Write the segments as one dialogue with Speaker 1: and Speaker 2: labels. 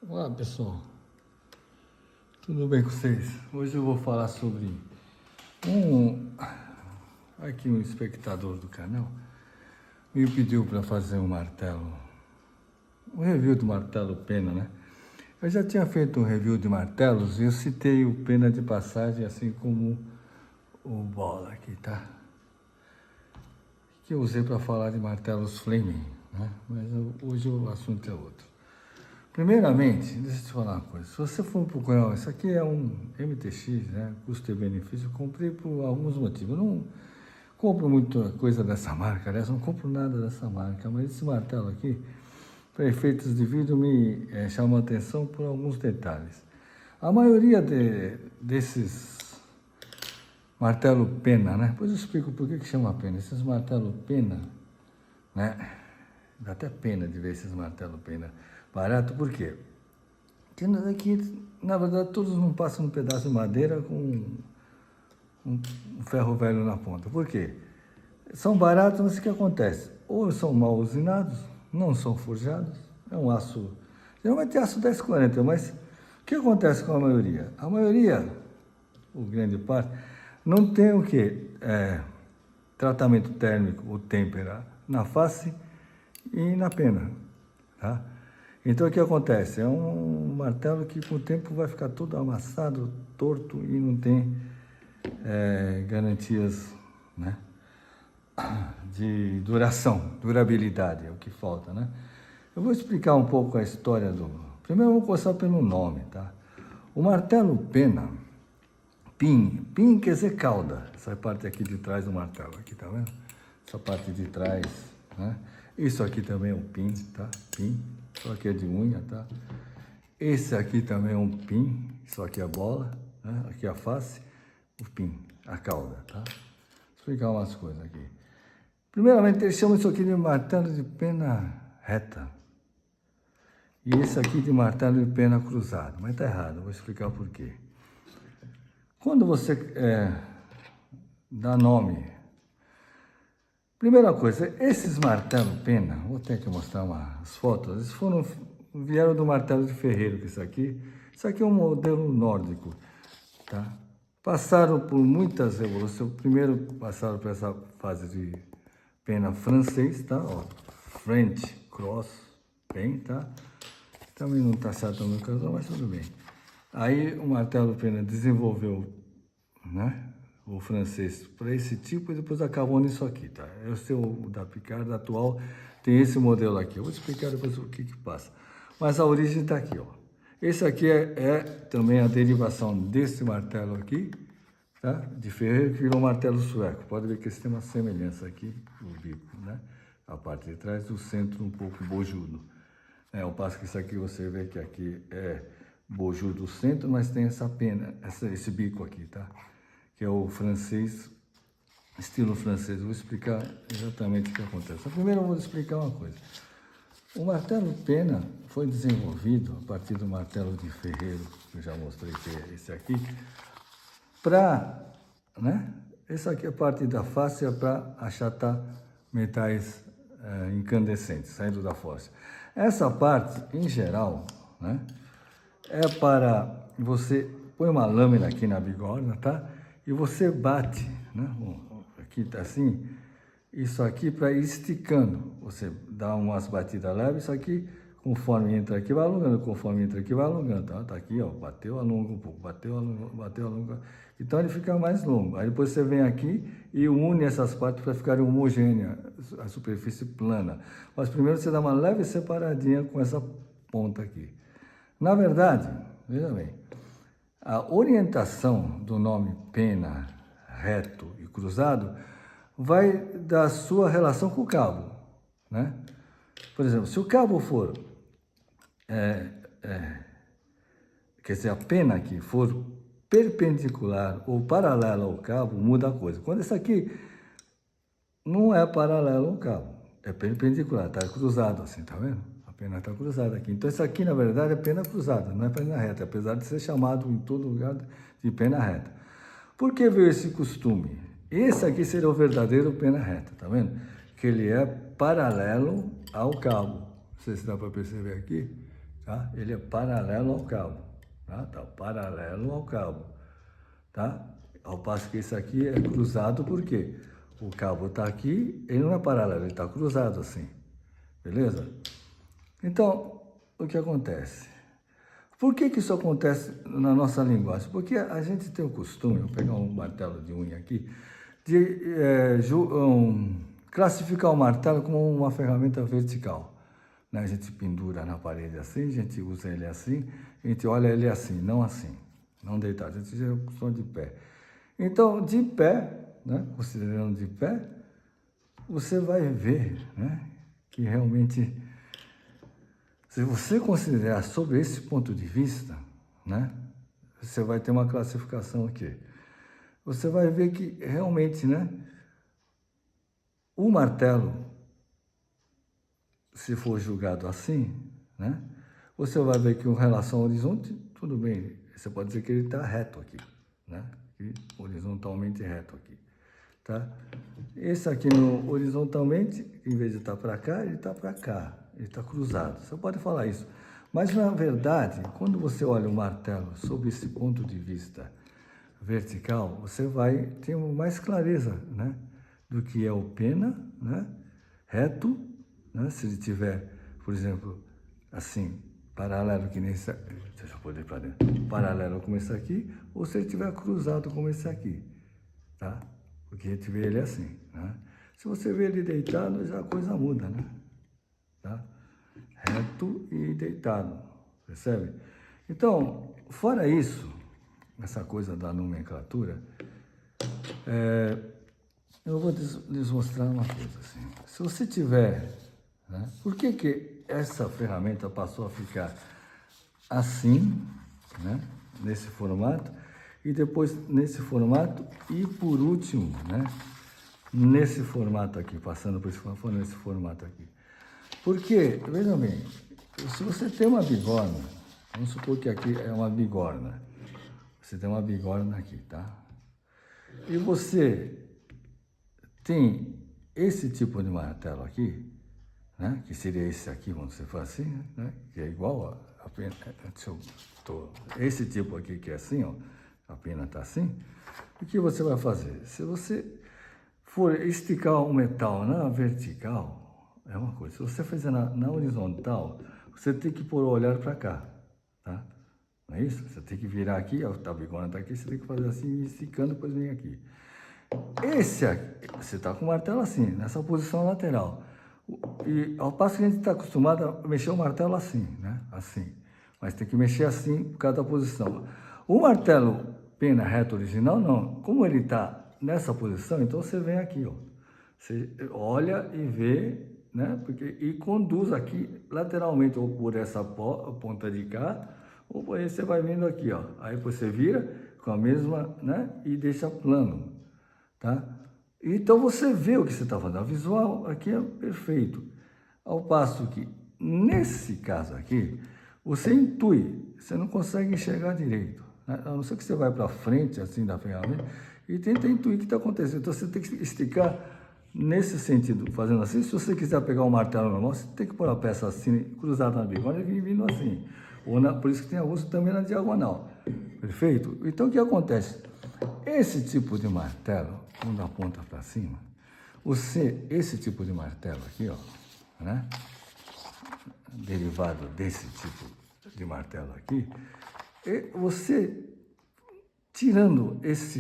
Speaker 1: Olá pessoal, tudo bem com vocês? Hoje eu vou falar sobre um espectador do canal me pediu para fazer um martelo, um review do martelo Pena, né? Eu já tinha feito um review de martelos e eu citei o Pena de passagem, assim como o Bola aqui, tá? Que eu usei para falar de martelos Fleming, né? Mas hoje o assunto é outro. Primeiramente, deixa eu te falar uma coisa. Se você for procurar, isso aqui é um MTX, né? Custo e benefício. Eu comprei por alguns motivos. Eu não compro muita coisa dessa marca, aliás, não compro nada dessa marca, mas esse martelo aqui, para efeitos de vídeo, me chama a atenção por alguns detalhes. A maioria desses martelo Pena, né? Depois eu explico por que chama Pena. Esses martelo Pena, né? Dá até pena de ver esses martelo Pena barato, por quê? Porque aqui, na verdade, todos não passam um pedaço de madeira com um ferro velho na ponta. Por quê? São baratos, mas o que acontece? Ou são mal usinados, não são forjados, é um aço, geralmente é aço 1040, mas o que acontece com a maioria? A maioria, ou grande parte, não tem o quê? Tratamento térmico ou têmpera na face e na pena, tá? Então o que acontece? É um martelo que com o tempo vai ficar todo amassado, torto e não tem garantias, né, de durabilidade, é o que falta, né? Eu vou explicar um pouco a história do... Primeiro eu vou começar pelo nome, tá? O martelo Pena, pin quer dizer cauda, essa parte aqui de trás do martelo, aqui, tá vendo? Essa parte de trás, né? Isso aqui também é um pin, tá? Pin, só que é de unha, tá? Esse aqui também é um pin, isso aqui é a bola, né? Aqui é a face, o pin, a cauda, tá? Vou explicar umas coisas aqui. Primeiramente, eles chamam isso aqui de martelo de pena reta. E esse aqui de martelo de pena cruzado, mas tá errado, vou explicar por quê. Quando você dá nome... Primeira coisa, esses martelos Pena, vou ter que mostrar umas fotos, eles vieram do martelo de ferreiro, que isso aqui é um modelo nórdico, tá? Passaram por muitas evoluções, primeiro passaram por essa fase de pena francês, tá? Ó, French Cross Pen, tá? Também não tá certo no caso, mas tudo bem. Aí o martelo Pena desenvolveu, né, o francês para esse tipo e depois acabou nisso aqui, tá? Esse é o da Picard atual, tem esse modelo aqui. Eu vou explicar depois o que passa. Mas a origem está aqui, ó. Esse aqui é também a derivação desse martelo aqui, tá? De ferreiro, que virou martelo sueco. Pode ver que esse tem uma semelhança aqui, o bico, né? A parte de trás do centro um pouco bojudo. Ao passo que isso aqui você vê que aqui é bojudo o centro, mas tem essa pena, esse bico aqui, tá? Que é o francês, estilo francês. Eu vou explicar exatamente o que acontece. Primeiro eu vou explicar uma coisa. O martelo Pena foi desenvolvido a partir do martelo de ferreiro, que eu já mostrei que é esse aqui, para, né? Essa aqui é a parte da face, é para achatar metais incandescentes, saindo da força. Essa parte, em geral, né, é para você põe uma lâmina aqui na bigorna, tá? E você bate, né? Bom, aqui tá assim, isso aqui para ir esticando. Você dá umas batidas leves, isso aqui, conforme entra aqui, vai alongando, conforme entra aqui, vai alongando, tá? Tá aqui, ó, bateu, alonga um pouco, bateu, alonga, bateu, alonga. Então ele fica mais longo. Aí depois você vem aqui e une essas partes para ficarem homogêneas, a superfície plana. Mas primeiro você dá uma leve separadinha com essa ponta aqui. Na verdade, veja bem, a orientação do nome pena, reto e cruzado vai da sua relação com o cabo, né? Por exemplo, se o cabo for, quer dizer, a pena aqui for perpendicular ou paralela ao cabo, muda a coisa. Quando esse aqui não é paralelo ao cabo, é perpendicular, está cruzado assim, tá vendo? A pena está cruzada aqui. Então, isso aqui, na verdade, é pena cruzada, não é pena reta, apesar de ser chamado em todo lugar de pena reta. Por que veio esse costume? Esse aqui seria o verdadeiro pena reta, tá vendo? Que ele é paralelo ao cabo. Não sei se dá para perceber aqui, tá? Ele é paralelo ao cabo, tá? Tá paralelo ao cabo, tá? Ao passo que esse aqui é cruzado, por quê? O cabo está aqui, ele não é paralelo, ele está cruzado assim, beleza? Então, o que acontece? Por que isso acontece na nossa linguagem? Porque a gente tem o costume, vou pegar um martelo de unha aqui, de classificar o martelo como uma ferramenta vertical. Né? A gente pendura na parede assim, a gente usa ele assim, a gente olha ele assim, não assim, não deitado, a gente já costuma de pé. Então, de pé, né? Considerando de pé, você vai ver, né? Que realmente, se você considerar sobre esse ponto de vista, né? Você vai ter uma classificação aqui. Você vai ver que realmente, né? O martelo, se for julgado assim, né? Você vai ver que em relação ao horizonte, tudo bem, você pode dizer que ele está reto aqui, né? Aqui, horizontalmente reto aqui, tá? Esse aqui no horizontalmente, em vez de estar para cá, ele está para cá, ele está cruzado. Você pode falar isso, mas na verdade, quando você olha o martelo sob esse ponto de vista vertical, você vai ter mais clareza, né? Do que é o pena, né? Reto, né? Se ele tiver, por exemplo, assim, paralelo que nem esse, deixa eu poder para dentro, paralelo como esse aqui, ou se ele tiver cruzado como esse aqui, tá? Porque a gente vê ele assim, né? Se você vê ele deitado, já a coisa muda, né? Tá? Reto e deitado, percebe? Então, fora isso, essa coisa da nomenclatura, eu vou lhes mostrar uma coisa assim. Se você tiver, né? Por que essa ferramenta passou a ficar assim, né? Nesse formato, e depois nesse formato, e por último, né? Nesse formato aqui, passando por esse formato, nesse formato aqui. Porque, veja bem, se você tem uma bigorna, vamos supor que aqui é uma bigorna, você tem uma bigorna aqui, tá? E você tem esse tipo de martelo aqui, né? Que seria esse aqui, vamos dizer assim, né? Que é igual a pena, esse tipo aqui que é assim, ó, a pena está assim. O que você vai fazer? Se você for esticar o metal na vertical, é uma coisa. Se você fizer na horizontal, você tem que pôr o olhar para cá, tá? Não é isso? Você tem que virar aqui, a bigorna está aqui, você tem que fazer assim, esticando, depois vem aqui. Esse aqui, você está com o martelo assim, nessa posição lateral. E ao passo que a gente está acostumado a mexer o martelo assim, né? Assim. Mas tem que mexer assim por cada posição. O martelo pena reto original, não. Como ele está nessa posição, então você vem aqui, ó. Você olha e vê, né? Porque, e conduz aqui lateralmente, ou por essa ponta de cá, ou por aí você vai vindo aqui, ó. Aí você vira com a mesma, né? E deixa plano. Tá? Então você vê o que você está fazendo. O visual aqui é perfeito. Ao passo que, nesse caso aqui, você intui, você não consegue enxergar direito. Né? A não ser que você vai para frente assim da ferramenta e tenta intuir o que está acontecendo. Então você tem que esticar nesse sentido, fazendo assim. Se você quiser pegar um martelo normal, você tem que pôr a peça assim, cruzada na bigorna e vindo assim. Por isso que tem alguns também na diagonal. Perfeito? Então o que acontece? Esse tipo de martelo, quando aponta para cima, esse tipo de martelo aqui, ó, né? Derivado desse tipo de martelo aqui, você tirando esse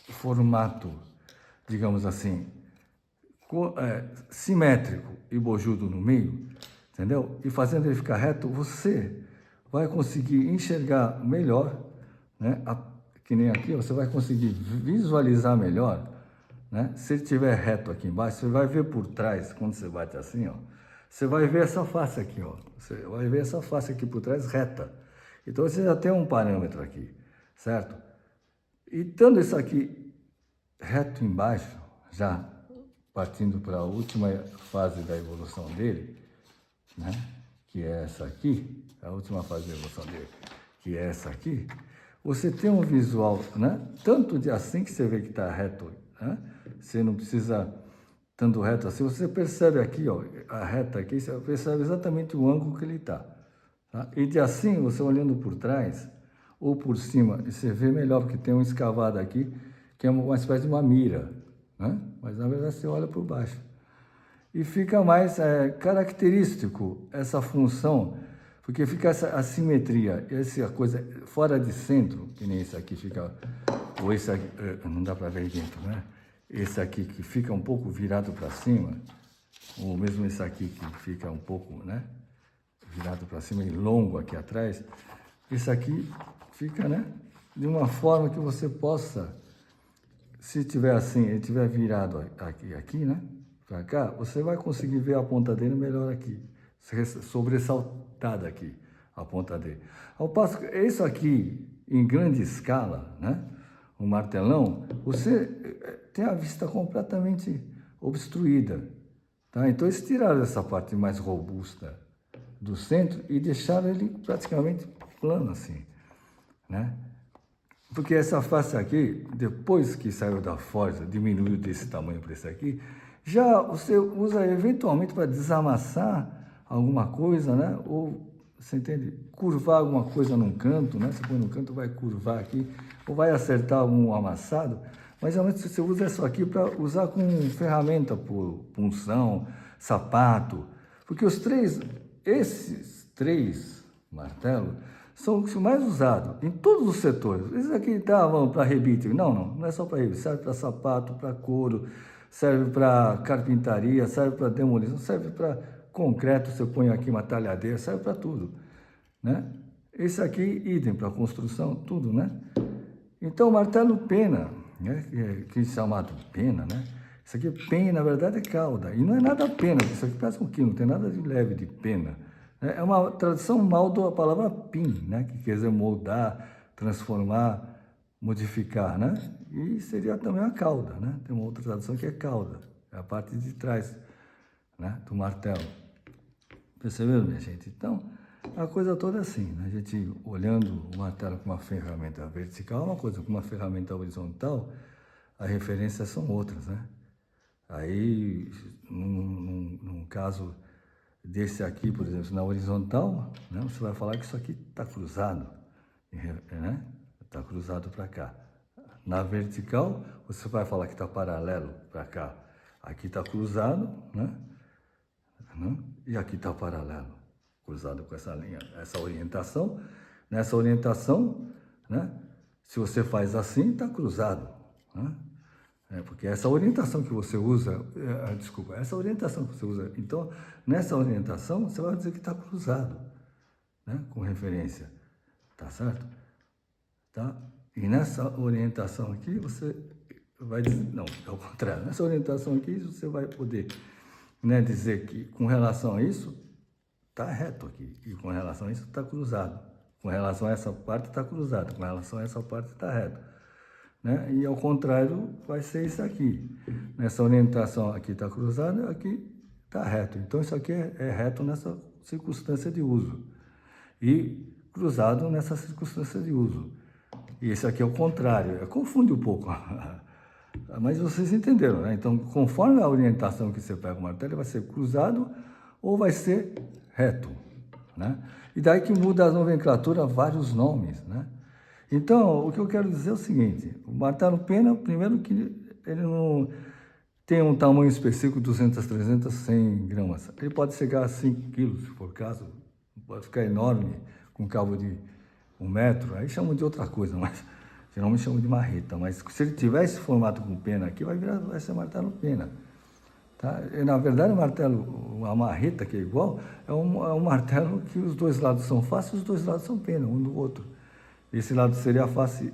Speaker 1: formato, digamos assim, simétrico e bojudo no meio, entendeu? E fazendo ele ficar reto, você vai conseguir enxergar melhor, né? Que nem aqui, você vai conseguir visualizar melhor, né? Se ele estiver reto aqui embaixo, você vai ver por trás, quando você bate assim, ó, você vai ver essa face aqui, ó. Você vai ver essa face aqui por trás reta. Então você já tem um parâmetro aqui, certo? E estando isso aqui reto embaixo, já partindo para a última fase da evolução dele, né? Que é essa aqui, a última fase da evolução dele, que é essa aqui, você tem um visual, né? Tanto de assim que você vê que está reto, né? Você não precisa tanto reto assim, você percebe aqui, ó, a reta aqui, você percebe exatamente o ângulo que ele está, Tá? E de assim, você olhando por trás ou por cima, você vê melhor, porque tem um escavado aqui, que é uma espécie de uma mira, né? Mas na verdade você olha por baixo. E fica mais característico essa função, porque fica essa assimetria, essa coisa fora de centro, que nem esse aqui fica, ou esse aqui, não dá para ver aí dentro, né? Esse aqui que fica um pouco virado para cima, ou mesmo esse aqui que fica um pouco, né? Virado para cima e longo aqui atrás, esse aqui fica, né? De uma forma que você possa, se tiver assim, ele tiver virado aqui, né? Para cá, você vai conseguir ver a ponta dele melhor aqui, sobressaltada aqui, a ponta dele. Ao passo que isso aqui, em grande escala, né? Um martelão, você tem a vista completamente obstruída, tá? Então eles tiraram essa parte mais robusta do centro e deixaram ele praticamente plano assim, né? Porque essa face aqui, depois que saiu da forja, diminuiu desse tamanho para esse aqui, já você usa eventualmente para desamassar alguma coisa, né? Ou, você entende? Curvar alguma coisa num canto, né? Você põe no canto, vai curvar aqui, ou vai acertar algum amassado, mas geralmente você usa isso aqui para usar com ferramenta, por punção, sapato, porque esses três martelos são os mais usados em todos os setores. Esses aqui estavam para rebite. Não é só para rebite. Serve para sapato, para couro, serve para carpintaria, serve para demolição, serve para concreto. Você põe aqui uma talhadeira, serve para tudo, né? Esse aqui, idem para construção, tudo, né? Então, o martelo pena, né? Que é chamado pena, né? Isso aqui, pena, na verdade, é cauda. E não é nada pena, isso aqui parece um quilo, não tem nada de leve de pena. É uma tradução mal da palavra pin, né? Que quer dizer moldar, transformar, modificar, né? E seria também a cauda, né? Tem uma outra tradução que é cauda, é a parte de trás, né? Do martelo. Percebeu, minha gente? Então, a coisa toda é assim, né? A gente olhando o martelo com uma ferramenta vertical é uma coisa, com uma ferramenta horizontal, as referências são outras, né? Aí, num caso desse aqui, por exemplo, na horizontal, né, você vai falar que isso aqui está cruzado, né? Está cruzado para cá. Na vertical, você vai falar que está paralelo para cá. Aqui está cruzado, né? E aqui está paralelo, cruzado com essa linha, essa orientação. Nessa orientação, né? Se você faz assim, está cruzado, né? Porque essa orientação que você usa, essa orientação que você usa, então, nessa orientação, você vai dizer que está cruzado, né? Com referência, tá certo? Tá? E nessa orientação aqui, você vai dizer, não, é o contrário, nessa orientação aqui, você vai poder, né, dizer que com relação a isso, está reto aqui, e com relação a isso, está cruzado, com relação a essa parte, está cruzado, com relação a essa parte, está reto. Né? E ao contrário, vai ser isso aqui. Nessa orientação aqui está cruzado, aqui está reto. Então isso aqui é reto nessa circunstância de uso. E cruzado nessa circunstância de uso. E esse aqui é o contrário. Confunde um pouco. Mas vocês entenderam, né? Então, conforme a orientação que você pega o martelo, ele vai ser cruzado ou vai ser reto, né? E daí que muda a nomenclatura, vários nomes, né? Então, o que eu quero dizer é o seguinte, o martelo pena, primeiro que ele não tem um tamanho específico, 200, 300, 100 gramas. Ele pode chegar a 5 quilos, se for o caso, pode ficar enorme, com cabo de 1 metro, aí chamam de outra coisa, mas geralmente chamam de marreta. Mas se ele tiver esse formato com pena aqui, vai ser martelo pena. Tá? E, na verdade, o martelo, a marreta, que é igual, é um martelo que os dois lados são faces e os dois lados são pena, um do outro. Esse lado seria a face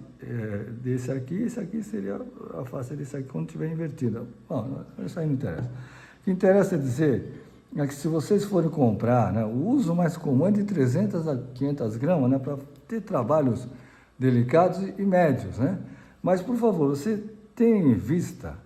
Speaker 1: desse aqui, esse aqui seria a face desse aqui quando estiver invertida. Bom, isso aí não interessa. O que interessa é dizer é que se vocês forem comprar, né, o uso mais comum é de 300 a 500 gramas, né, para ter trabalhos delicados e médios, né? Mas, por favor, você tenha em vista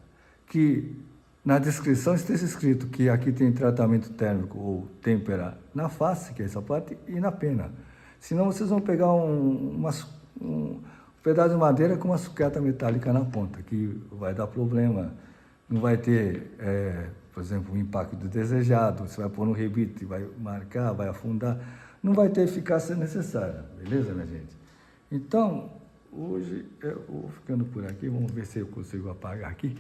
Speaker 1: que na descrição esteja escrito que aqui tem tratamento térmico ou têmpera na face, que é essa parte, e na pena. Senão vocês vão pegar um pedaço de madeira com uma suqueta metálica na ponta, que vai dar problema, não vai ter, por exemplo, o impacto desejado, você vai pôr no rebite, vai marcar, vai afundar, não vai ter eficácia necessária, beleza, minha gente? Então, hoje eu vou ficando por aqui, vamos ver se eu consigo apagar aqui.